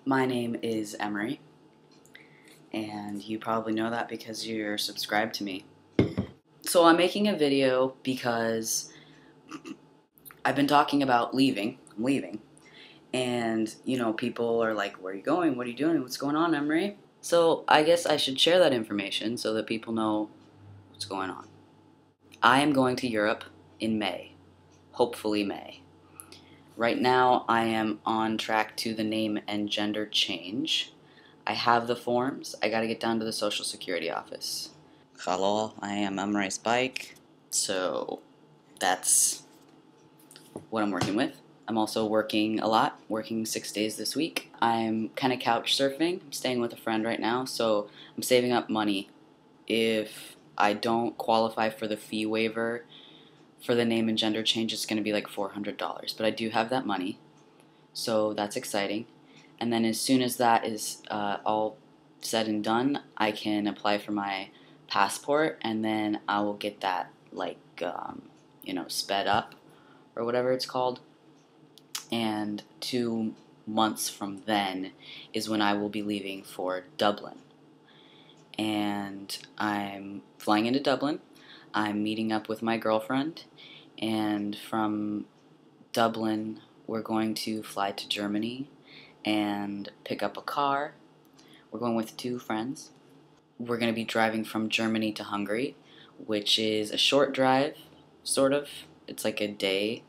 My name is Emery, and you probably know that because you're subscribed to me. So I'm making a video because I've been talking about leaving. I'm leaving. And, people are like, where are you going? What are you doing? What's going on, Emery? So I guess I should share that information so that people know what's going on. I am going to Europe in May. Hopefully May. Right now, I am on track to the name and gender change. I have the forms. I gotta get down to the Social Security office. Hello, I am Emery's bike. So that's what I'm working with. I'm also working a lot, working 6 days this week. I'm kind of couch surfing. I'm staying with a friend right now, so I'm saving up money. If I don't qualify for the fee waiver for the name and gender change, it's going to be like $400, but I do have that money, so that's exciting. And then as soon as that is all said and done, I can apply for my passport, and then I will get that sped up or whatever it's called. And 2 months from then is when I will be leaving for Dublin. And I'm flying into Dublin. I'm meeting up with my girlfriend, and from Dublin we're going to fly to Germany and pick up a car. We're going with 2 friends. We're going to be driving from Germany to Hungary, which is a short drive, sort of. It's like a day.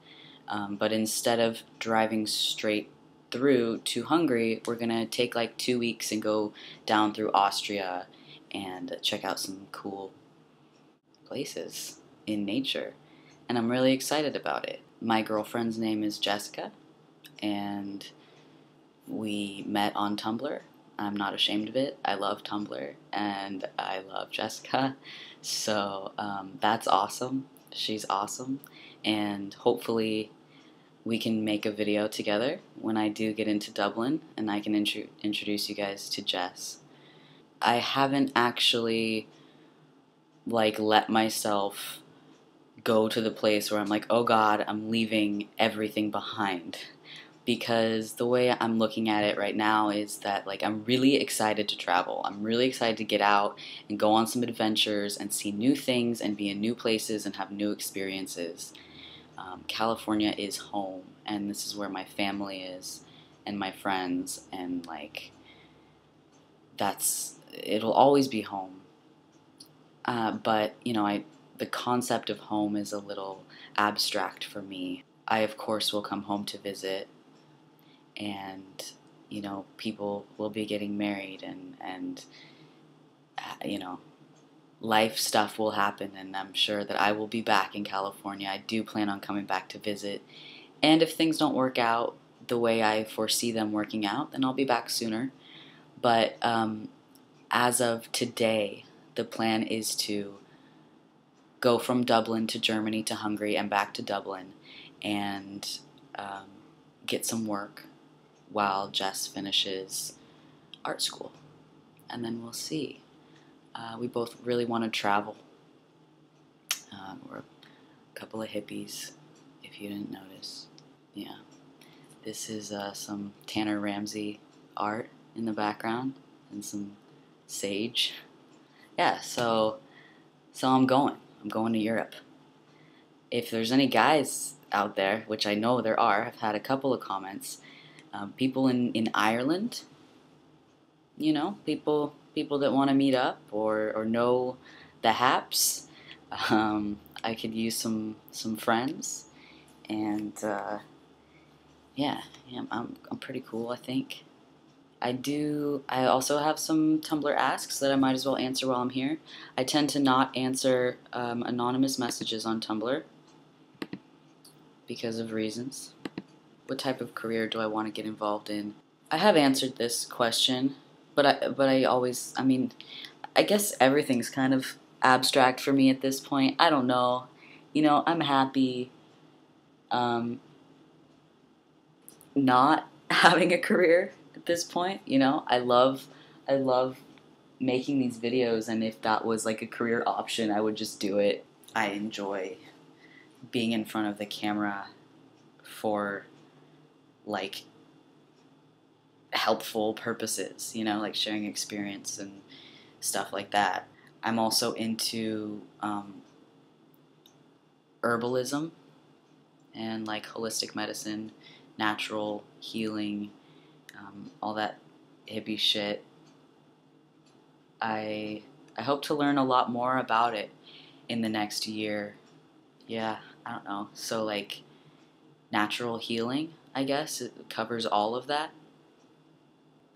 But instead of driving straight through to Hungary, we're going to take like 2 weeks and go down through Austria and check out some cool places in nature. And I'm really excited about it. My girlfriend's name is Jessica, and we met on Tumblr. I'm not ashamed of it. I love Tumblr, and I love Jessica. So that's awesome. She's awesome. And hopefully we can make a video together when I do get into Dublin, and I can introduce you guys to Jess. I haven't actually let myself go to the place where I'm like, oh God, I'm leaving everything behind. Because the way I'm looking at it right now is that I'm really excited to travel. I'm really excited to get out and go on some adventures and see new things and be in new places and have new experiences. California is home, and this is where my family is and my friends, and it'll always be home. But the concept of home is a little abstract for me. I of course will come home to visit, and people will be getting married, and life stuff will happen, and I'm sure that I will be back in California. I do plan on coming back to visit, and if things don't work out the way I foresee them working out, then I'll be back sooner. But as of today, the plan is to go from Dublin to Germany to Hungary and back to Dublin, and get some work while Jess finishes art school, and then we'll see. We both really want to travel. We're a couple of hippies, if you didn't notice. Yeah. This is some Tanner Ramsey art in the background and some sage. Yeah, so I'm going. I'm going to Europe. If there's any guys out there, which I know there are, I've had a couple of comments, people in Ireland, people that want to meet up or know the haps. I could use some friends, and yeah, I'm pretty cool, I think. I also have some Tumblr asks that I might as well answer while I'm here. I tend to not answer anonymous messages on Tumblr because of reasons. What type of career do I want to get involved in? I have answered this question, but I guess everything's kind of abstract for me at this point. I don't know. I'm happy not having a career at this point. I love making these videos, and if that was a career option, I would just do it. I enjoy being in front of the camera for helpful purposes, you know, like sharing experience and stuff like that. I'm also into herbalism and like holistic medicine, natural healing, all that hippie shit. I hope to learn a lot more about it in the next year. Yeah, I don't know. So like natural healing, I guess it covers all of that.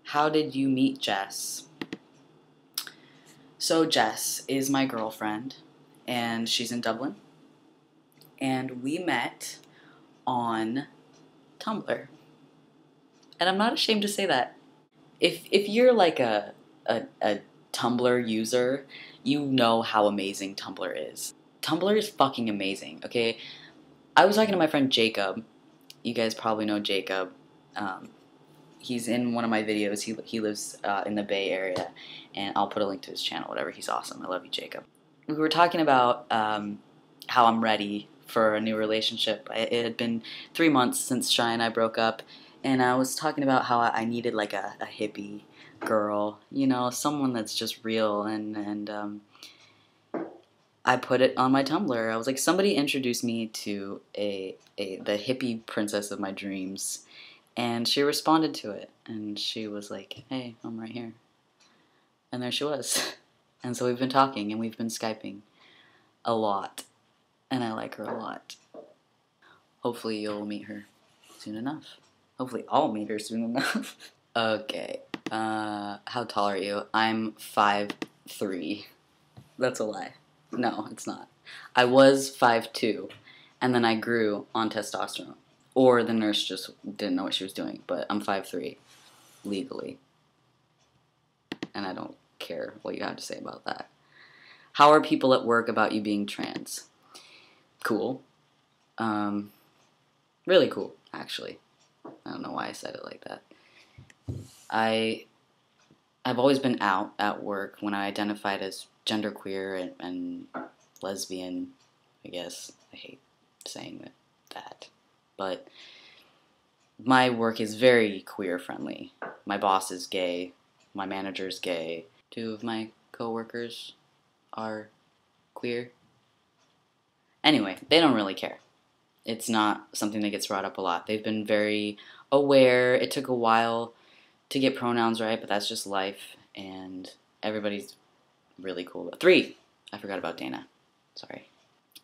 How did you meet Jess? So Jess is my girlfriend, and she's in Dublin, and we met on Tumblr. And I'm not ashamed to say that. If you're like a Tumblr user, you know how amazing Tumblr is. Tumblr is fucking amazing, okay? I was talking to my friend Jacob. You guys probably know Jacob. He's in one of my videos. He lives in the Bay Area, and I'll put a link to his channel, whatever. He's awesome. I love you, Jacob. We were talking about how I'm ready for a new relationship. It had been 3 months since Shy and I broke up, and I was talking about how I needed like a hippie girl, you know, someone that's just real, and I put it on my Tumblr. I was like, somebody introduced me to the hippie princess of my dreams, and she responded to it, and she was like, hey, I'm right here. And there she was. And so we've been talking, and we've been Skyping a lot, and I like her a lot. Hopefully you'll meet her soon enough. Hopefully I'll meet her soon enough. Okay, how tall are you? I'm 5'3". That's a lie. No, it's not. I was 5'2", and then I grew on testosterone. Or the nurse just didn't know what she was doing, but I'm 5'3", legally. And I don't care what you have to say about that. How are people at work about you being trans? Cool. Really cool, actually. I don't know why I said it like that. I've always been out at work when I identified as genderqueer and lesbian, I guess. I hate saying that. But my work is very queer friendly. My boss is gay. My manager's gay. 2 of my coworkers are queer. Anyway, they don't really care. It's not something that gets brought up a lot. They've been very aware. It took a while to get pronouns right, but that's just life, and everybody's really cool about it. 3! I forgot about Dana. Sorry.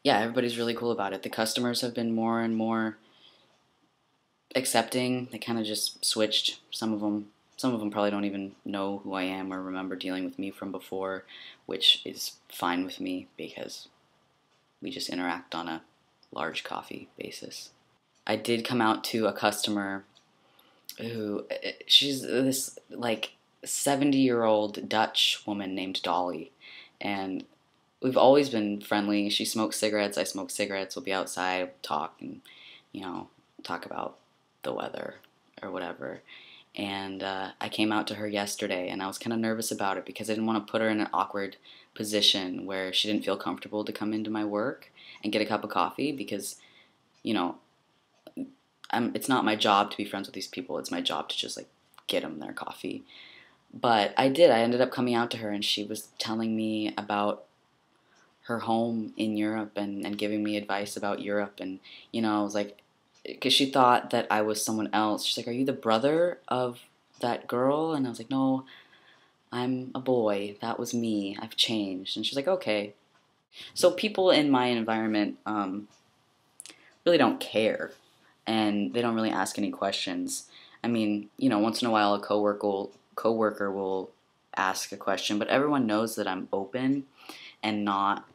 Yeah, everybody's really cool about it. The customers have been more and more accepting. They kind of just switched. Some of them probably don't even know who I am or remember dealing with me from before, which is fine with me because we just interact on a large coffee basis. I did come out to a customer who, she's this like 70-year-old Dutch woman named Dolly, and we've always been friendly. She smokes cigarettes, I smoke cigarettes. We'll be outside, talk, and talk about the weather or whatever. And I came out to her yesterday, and I was kind of nervous about it because I didn't want to put her in an awkward position where she didn't feel comfortable to come into my work and get a cup of coffee because, it's not my job to be friends with these people. It's my job to just, like, get them their coffee. But I did. I ended up coming out to her, and she was telling me about her home in Europe and giving me advice about Europe. And, I was like, because she thought that I was someone else. She's like, are you the brother of that girl? And I was like, no, I'm a boy. That was me. I've changed. And she's like, okay. So people in my environment really don't care, and they don't really ask any questions. I mean, once in a while a coworker will ask a question, but everyone knows that I'm open and not,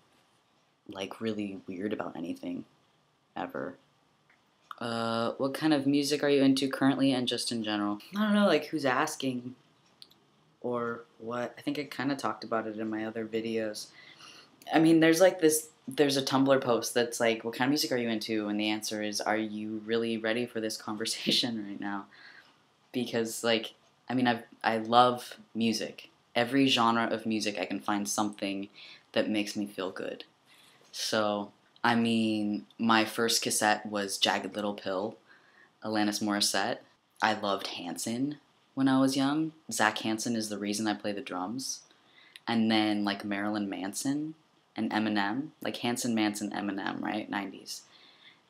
like, really weird about anything, ever. What kind of music are you into currently and just in general? I don't know, like, who's asking or what. I think I kind of talked about it in my other videos. I mean, there's a Tumblr post that's like, what kind of music are you into? And the answer is, are you really ready for this conversation right now? Because, like, I mean, I love music. Every genre of music, I can find something that makes me feel good. So, I mean, my first cassette was Jagged Little Pill, Alanis Morissette. I loved Hanson. when I was young. Zach Hansen is the reason I play the drums. And then like Marilyn Manson and Eminem, like Hanson, Manson, Eminem, right? 90s.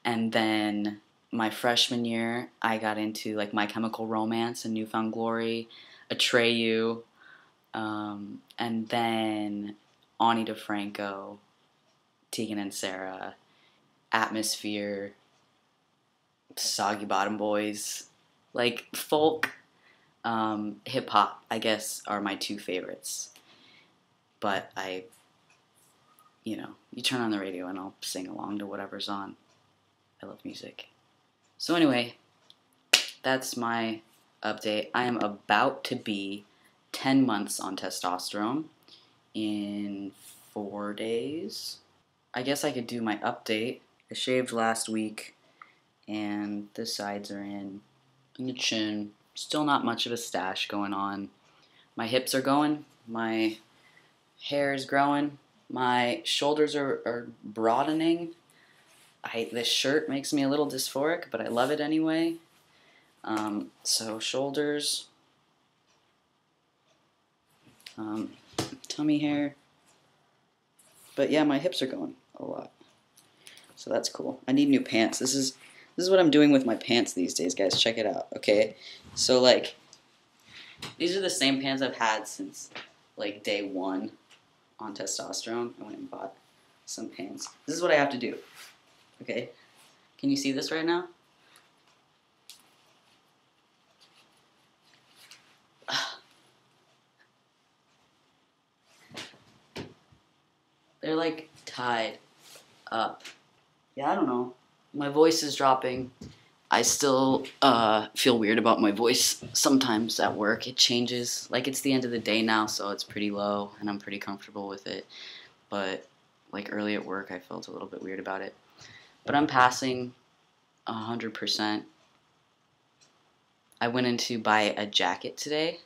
And then my freshman year, I got into like My Chemical Romance and Newfound Glory, Atreyu, and then Ani DeFranco, Tegan and Sarah, Atmosphere, Soggy Bottom Boys, like folk, hip hop, I guess, are my two favorites. But you turn on the radio and I'll sing along to whatever's on. I love music. So anyway, that's my update. I am about to be 10 months on testosterone in 4 days. I guess I could do my update. I shaved last week and the sides are in. And the chin, still not much of a stash going on. My hips are going. My hair is growing. My shoulders are broadening. This shirt makes me a little dysphoric, but I love it anyway. So shoulders, tummy hair. But yeah, my hips are going a lot. So that's cool. I need new pants. This is what I'm doing with my pants these days, guys. Check it out, okay? So, like, these are the same pants I've had since, like, day 1 on testosterone. I went and bought some pants. This is what I have to do, okay? Can you see this right now? They're, like, tied up. Yeah, I don't know. My voice is dropping. I still feel weird about my voice sometimes at work. It changes. Like, it's the end of the day now, so it's pretty low, and I'm pretty comfortable with it. But, like, early at work, I felt a little bit weird about it. But I'm passing 100%. I went in to buy a jacket today,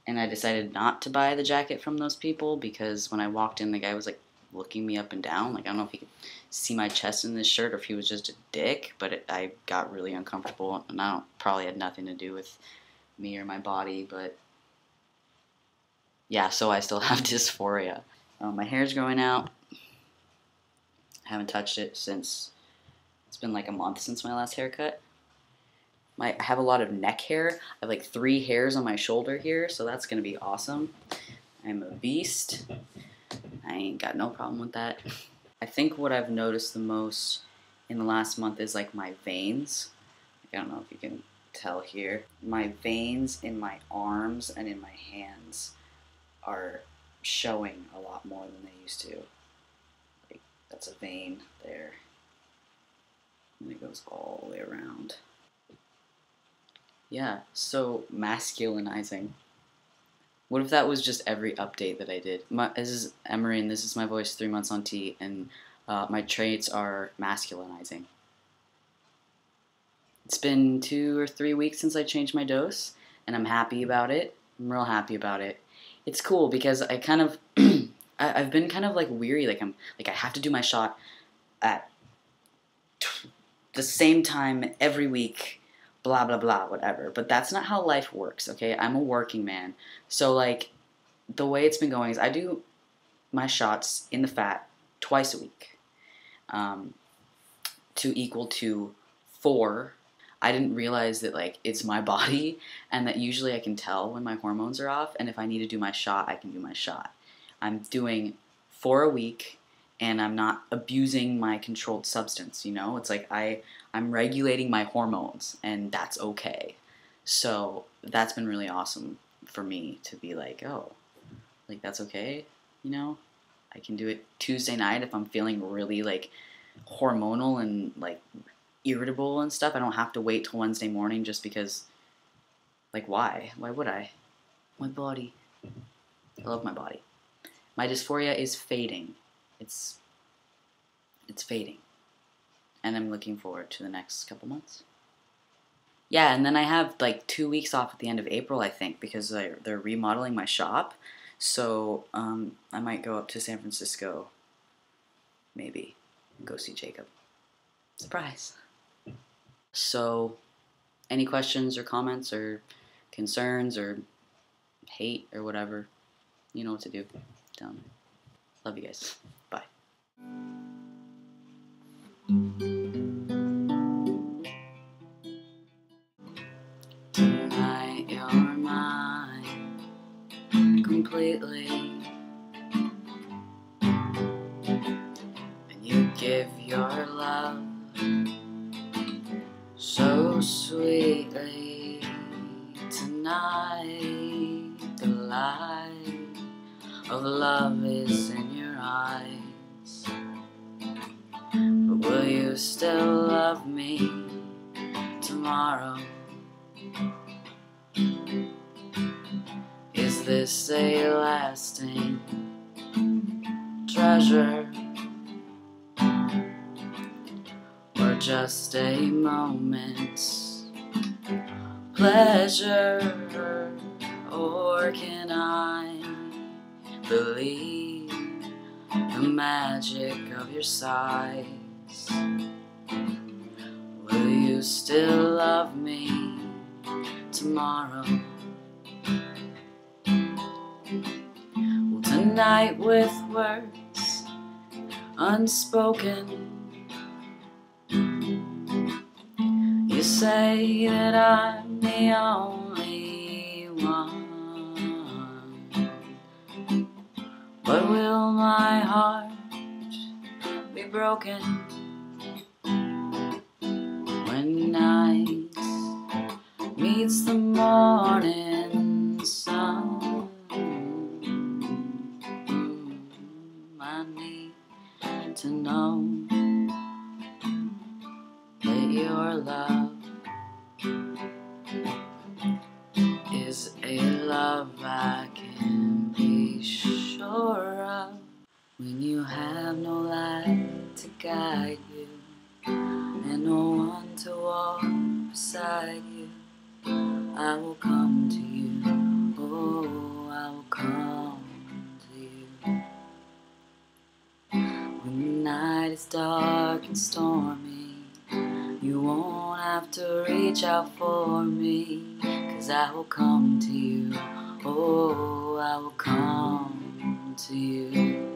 and I decided not to buy the jacket from those people because when I walked in, the guy was, like, looking me up and down. Like, I don't know if he could see my chest in this shirt or if he was just a dick, but I got really uncomfortable, and I probably had nothing to do with me or my body, but yeah, so I still have dysphoria. My hair's growing out. I haven't touched it since, it's been like a month since my last haircut. I have a lot of neck hair. I have like 3 hairs on my shoulder here, so that's going to be awesome. I'm a beast. I ain't got no problem with that. I think what I've noticed the most in the last month is like my veins. I don't know if you can tell here. My veins in my arms and in my hands are showing a lot more than they used to. Like, that's a vein there. And it goes all the way around. Yeah, so masculinizing. What if that was just every update that I did? This is Emery, and this is my voice 3 months on T, and my traits are masculinizing. It's been 2 or 3 weeks since I changed my dose, and I'm happy about it. I'm real happy about it. It's cool because I kind of, I've been kind of like weary, like I have to do my shot at the same time every week, blah, blah, blah, whatever. But that's not how life works, okay? I'm a working man. So, like, the way it's been going is I do my shots in the fat twice a week to equal to 4. I didn't realize that, like, it's my body and that usually I can tell when my hormones are off, and if I need to do my shot, I can do my shot. I'm doing 4 a week, and I'm not abusing my controlled substance, you know? It's like I'm regulating my hormones, and that's okay. So that's been really awesome for me to be like, oh, like, that's okay, you know? I can do it Tuesday night if I'm feeling really, like, hormonal and, like, irritable and stuff. I don't have to wait till Wednesday morning just because, like, why? Why would I? My body. I love my body. My dysphoria is fading. It's fading. And I'm looking forward to the next couple months. Yeah, and then I have like 2 weeks off at the end of April, I think, because they're remodeling my shop. So I might go up to San Francisco, maybe, and go see Jacob. Surprise. So, any questions or comments or concerns or hate or whatever, you know what to do. Tell me. Love you guys. Bye. Tonight you're mine completely, and you give your love so sweetly. Tonight the light of love is in your eyes, but will you still love me tomorrow? Is this a lasting treasure, or just a moment's pleasure? Or can I believe the magic of your sighs? Will you still love me tomorrow? Well, tonight with words unspoken, you say that I'm the only one. But will my heart be broken when night meets the morning sun? I need to know that your love is a love I can be sure of. When you have no light to guide you and no one to walk beside you, I will come to you. Oh, I will come to you. When the night is dark and stormy, you won't have to reach out for me, 'cause I will come to you. Oh, I will come to you.